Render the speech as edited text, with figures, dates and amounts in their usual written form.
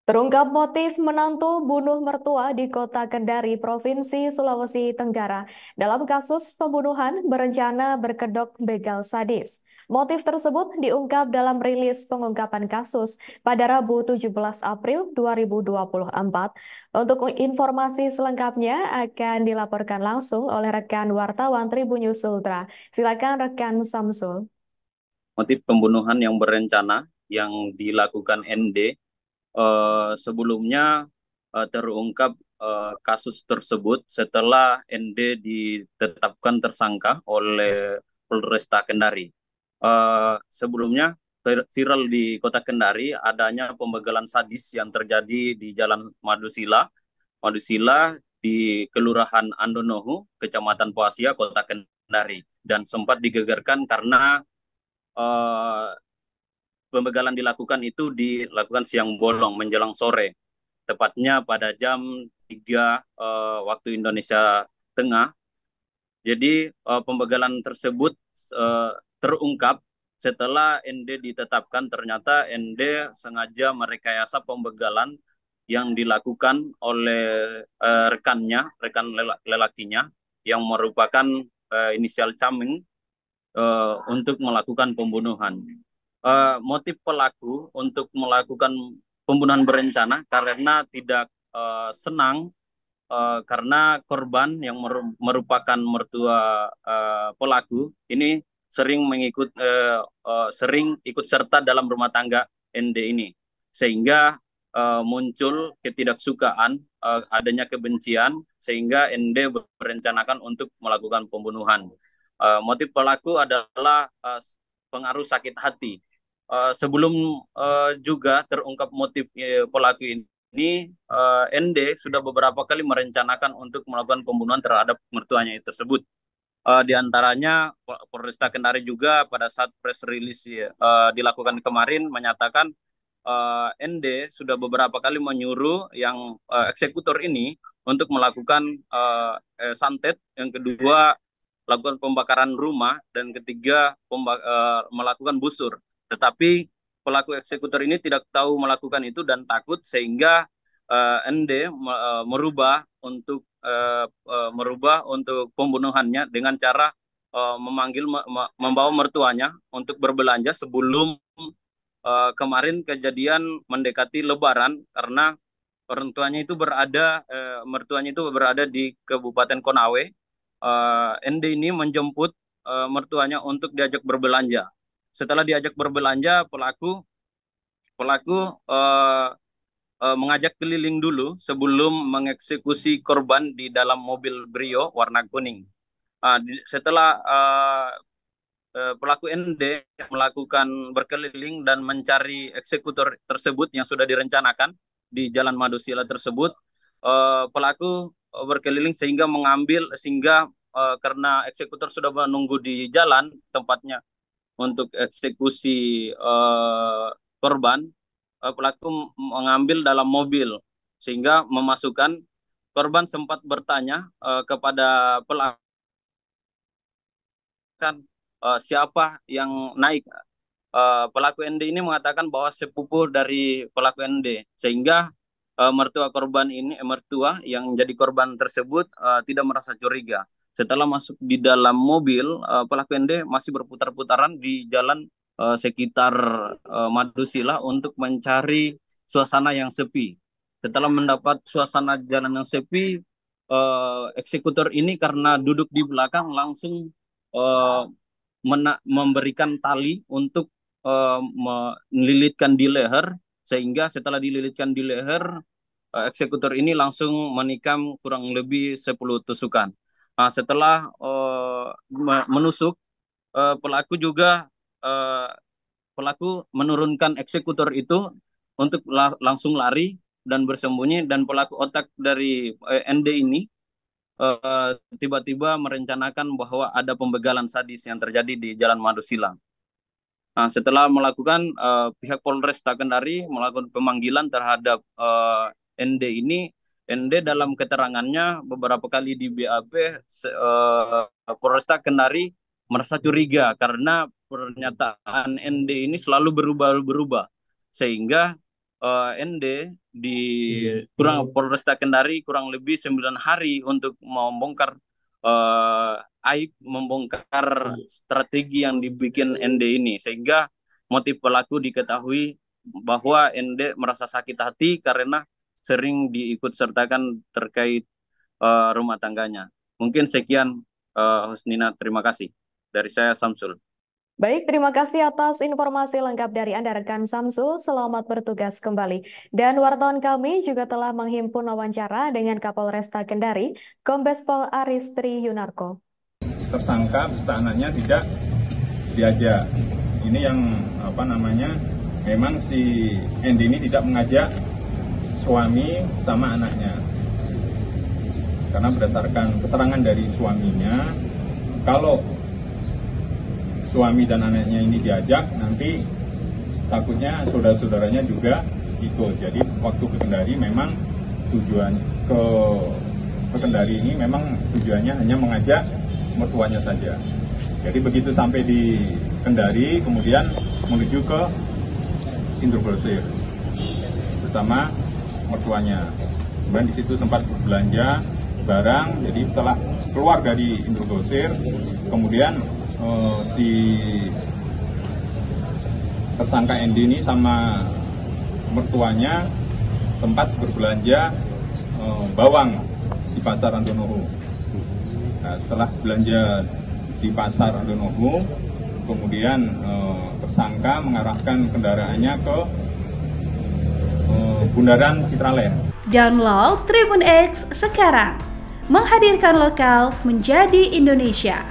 Terungkap motif menantu bunuh mertua di Kota Kendari, Provinsi Sulawesi Tenggara dalam kasus pembunuhan berencana berkedok begal sadis. Motif tersebut diungkap dalam rilis pengungkapan kasus pada Rabu 17 April 2024. Untuk informasi selengkapnya akan dilaporkan langsung oleh rekan wartawan Tribunnews Ultra. Silakan rekan Samsul. Motif pembunuhan yang berencana yang dilakukan ND sebelumnya terungkap kasus tersebut setelah ND ditetapkan tersangka oleh Polresta Kendari. Sebelumnya viral di Kota Kendari adanya pembegalan sadis yang terjadi di Jalan Madusila di Kelurahan Andonohu, Kecamatan Poasia, Kota Kendari, dan sempat digegerkan karena eh, pembegalan dilakukan siang bolong menjelang sore, tepatnya pada jam 3 waktu Indonesia Tengah. Jadi pembegalan tersebut eh, terungkap setelah ND ditetapkan. Ternyata ND sengaja merekayasa pembegalan yang dilakukan oleh rekan lelakinya yang merupakan inisial Caming untuk melakukan pembunuhan. Motif pelaku untuk melakukan pembunuhan berencana karena tidak senang karena korban yang merupakan mertua pelaku ini sering ikut serta dalam rumah tangga ND ini, sehingga muncul ketidaksukaan, adanya kebencian, sehingga ND berencanakan untuk melakukan pembunuhan. Motif pelaku adalah pengaruh sakit hati. Sebelum juga terungkap motif pelaku ini, ND sudah beberapa kali merencanakan untuk melakukan pembunuhan terhadap mertuanya tersebut. Di antaranya Polresta Kendari juga pada saat press release dilakukan kemarin menyatakan ND sudah beberapa kali menyuruh yang eksekutor ini untuk melakukan santet, yang kedua melakukan pembakaran rumah, dan ketiga melakukan busur. Tetapi pelaku eksekutor ini tidak tahu melakukan itu dan takut, sehingga ND merubah untuk pembunuhannya dengan cara membawa mertuanya untuk berbelanja sebelum kemarin kejadian mendekati Lebaran, karena mertuanya itu berada di Kabupaten Konawe. ND ini menjemput mertuanya untuk diajak berbelanja. Setelah diajak berbelanja, pelaku pelaku mengajak keliling dulu sebelum mengeksekusi korban di dalam mobil Brio warna kuning. Setelah pelaku ND melakukan berkeliling dan mencari eksekutor tersebut yang sudah direncanakan di Jalan Madusila tersebut, pelaku berkeliling sehingga karena eksekutor sudah menunggu di jalan tempatnya untuk eksekusi korban, pelaku mengambil dalam mobil sehingga memasukkan. Korban sempat bertanya kepada pelaku siapa yang naik. Pelaku ND ini mengatakan bahwa sepupu dari pelaku ND, sehingga mertua yang jadi korban tersebut tidak merasa curiga. Setelah masuk di dalam mobil, pelaku ND masih berputar-putaran di jalan sekitar Madusila untuk mencari suasana yang sepi. Setelah mendapat suasana jalan yang sepi, eksekutor ini karena duduk di belakang langsung eh, memberikan tali untuk melilitkan di leher, sehingga setelah dililitkan di leher, eksekutor ini langsung menikam kurang lebih 10 tusukan. Setelah menusuk, pelaku juga uh, pelaku menurunkan eksekutor itu untuk langsung lari dan bersembunyi, dan pelaku otak dari ND ini tiba-tiba merencanakan bahwa ada pembegalan sadis yang terjadi di Jalan Madusila. Setelah melakukan pihak Polresta Kendari melakukan pemanggilan terhadap ND ini. ND dalam keterangannya beberapa kali di BAP, Polresta Kendari merasa curiga karena pernyataan ND ini selalu berubah-berubah, sehingga ND di Polresta Kendari kurang lebih 9 hari untuk membongkar aib, membongkar strategi yang dibikin ND ini, sehingga motif pelaku diketahui bahwa ND merasa sakit hati karena sering diikut sertakan terkait rumah tangganya. Mungkin sekian, Husnina, terima kasih. Dari saya, Samsul. Baik, terima kasih atas informasi lengkap dari Anda, rekan Samsul. Selamat bertugas kembali. Dan wartawan kami juga telah menghimpun wawancara dengan Kapolresta Kendari, Kombes Pol Aristri Yunarko. Tersangka beserta anaknya tidak diajak. Ini yang memang si Endi ini tidak mengajak suami sama anaknya. Karena berdasarkan keterangan dari suaminya, kalau suami dan anaknya ini diajak, nanti takutnya saudara-saudaranya juga ikut. Jadi waktu ke Kendari memang tujuan ke Kendari ini memang tujuannya hanya mengajak mertuanya saja. Jadi begitu sampai di Kendari, kemudian menuju ke Indogrosir bersama mertuanya. Kemudian di situ sempat berbelanja barang. Jadi setelah keluar dari Indogrosir, kemudian si tersangka Endi ini sama mertuanya sempat berbelanja bawang di pasar Andonohu. Nah, setelah belanja di pasar Andonohu, kemudian tersangka mengarahkan kendaraannya ke Bundaran Citraland. Download Tribun X sekarang, menghadirkan lokal menjadi Indonesia.